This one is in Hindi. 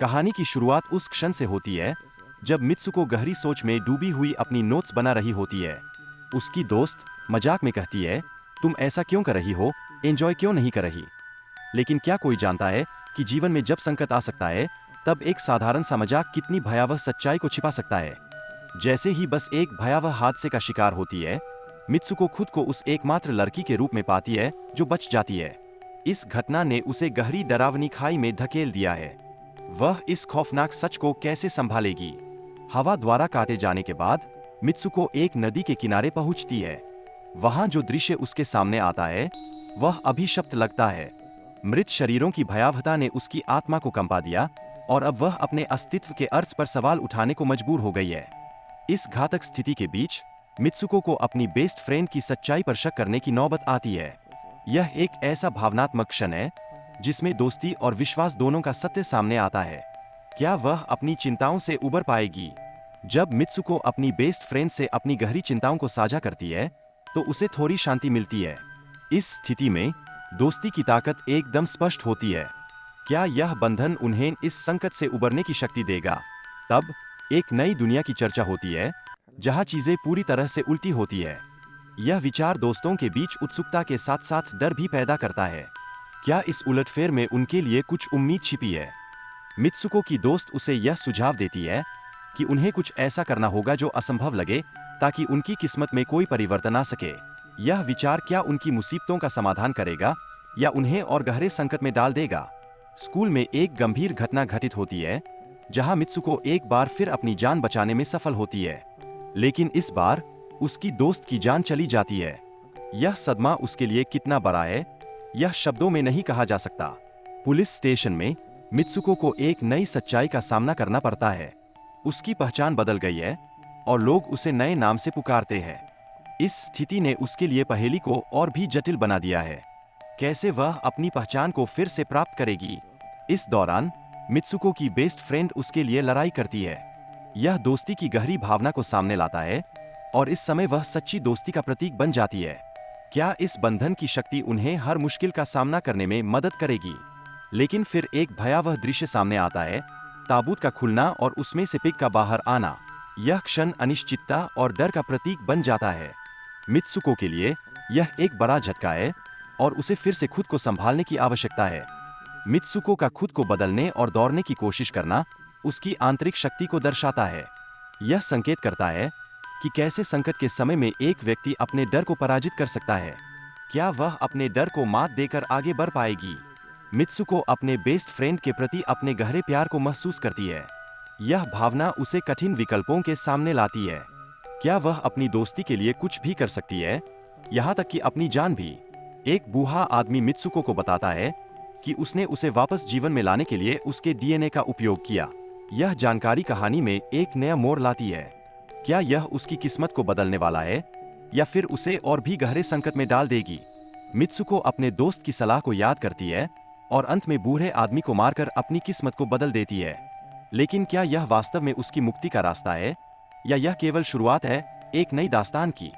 कहानी की शुरुआत उस क्षण से होती है जब मित्सुको गहरी सोच में डूबी हुई अपनी नोट्स बना रही होती है। उसकी दोस्त मजाक में कहती है, तुम ऐसा क्यों कर रही हो, एंजॉय क्यों नहीं कर रही? लेकिन क्या कोई जानता है कि जीवन में जब संकट आ सकता है तब एक साधारण सा मजाक कितनी भयावह सच्चाई को छिपा सकता है। जैसे ही बस एक भयावह हादसे का शिकार होती है, मित्सुको खुद को उस एकमात्र लड़की के रूप में पाती है जो बच जाती है। इस घटना ने उसे गहरी डरावनी खाई में धकेल दिया है। वह इस खौफनाक सच को कैसे संभालेगी? हवा द्वारा काटे जाने के बाद मित्सुको एक नदी के किनारे पहुंचती है। वहां जो दृश्य उसके सामने आता है वह अभिशप्त लगता है। मृत शरीरों की भयावहता ने उसकी आत्मा को कंपा दिया और अब वह अपने अस्तित्व के अर्थ पर सवाल उठाने को मजबूर हो गई है। इस घातक स्थिति के बीच मित्सुको को अपनी बेस्ट फ्रेंड की सच्चाई पर शक करने की नौबत आती है। यह एक ऐसा भावनात्मक क्षण है जिसमें दोस्ती और विश्वास दोनों का सत्य सामने आता है। क्या वह अपनी चिंताओं से उबर पाएगी? जब मित्सुको अपनी बेस्ट फ्रेंड से अपनी गहरी चिंताओं को साझा करती है तो उसे थोड़ी शांति मिलती है। इस स्थिति में दोस्ती की ताकत एकदम स्पष्ट होती है। क्या यह बंधन उन्हें इस संकट से उबरने की शक्ति देगा? तब एक नई दुनिया की चर्चा होती है जहां चीजें पूरी तरह से उल्टी होती है। यह विचार दोस्तों के बीच उत्सुकता के साथ साथ डर भी पैदा करता है। क्या इस उलटफेर में उनके लिए कुछ उम्मीद छिपी है? मित्सुको की दोस्त उसे यह सुझाव देती है कि उन्हें कुछ ऐसा करना होगा जो असंभव लगे ताकि उनकी किस्मत में कोई परिवर्तन आ सके। यह विचार क्या उनकी मुसीबतों का समाधान करेगा या उन्हें और गहरे संकट में डाल देगा? स्कूल में एक गंभीर घटना घटित होती है जहां मित्सुको एक बार फिर अपनी जान बचाने में सफल होती है, लेकिन इस बार उसकी दोस्त की जान चली जाती है। यह सदमा उसके लिए कितना बड़ा है, यह शब्दों में नहीं कहा जा सकता। पुलिस स्टेशन में मित्सुको को एक नई सच्चाई का सामना करना पड़ता है। उसकी पहचान बदल गई है और लोग उसे नए नाम से पुकारते हैं। इस स्थिति ने उसके लिए पहेली को और भी जटिल बना दिया है। कैसे वह अपनी पहचान को फिर से प्राप्त करेगी? इस दौरान मित्सुको की बेस्ट फ्रेंड उसके लिए लड़ाई करती है। यह दोस्ती की गहरी भावना को सामने लाता है और इस समय वह सच्ची दोस्ती का प्रतीक बन जाती है। क्या इस बंधन की शक्ति उन्हें हर मुश्किल का सामना करने में मदद करेगी? लेकिन फिर एक भयावह दृश्य सामने आता है, ताबूत का खुलना और उसमें से पिग का बाहर आना। यह क्षण अनिश्चितता और डर का प्रतीक बन जाता है। मित्सुको के लिए यह एक बड़ा झटका है और उसे फिर से खुद को संभालने की आवश्यकता है। मित्सुको का खुद को बदलने और दौड़ने की कोशिश करना उसकी आंतरिक शक्ति को दर्शाता है। यह संकेत करता है कि कैसे संकट के समय में एक व्यक्ति अपने डर को पराजित कर सकता है। क्या वह अपने डर को मात देकर आगे बढ़ पाएगी? मित्सुको अपने बेस्ट फ्रेंड के प्रति अपने गहरे प्यार को महसूस करती है। यह भावना उसे कठिन विकल्पों के सामने लाती है। क्या वह अपनी दोस्ती के लिए कुछ भी कर सकती है, यहाँ तक कि अपनी जान भी? एक बूढ़ा आदमी मित्सुको को बताता है कि उसने उसे वापस जीवन में लाने के लिए उसके डीएनए का उपयोग किया। यह जानकारी कहानी में एक नया मोड़ लाती है। क्या यह उसकी किस्मत को बदलने वाला है या फिर उसे और भी गहरे संकट में डाल देगी? मित्सुको अपने दोस्त की सलाह को याद करती है और अंत में बूढ़े आदमी को मारकर अपनी किस्मत को बदल देती है। लेकिन क्या यह वास्तव में उसकी मुक्ति का रास्ता है या यह केवल शुरुआत है एक नई दास्तान की?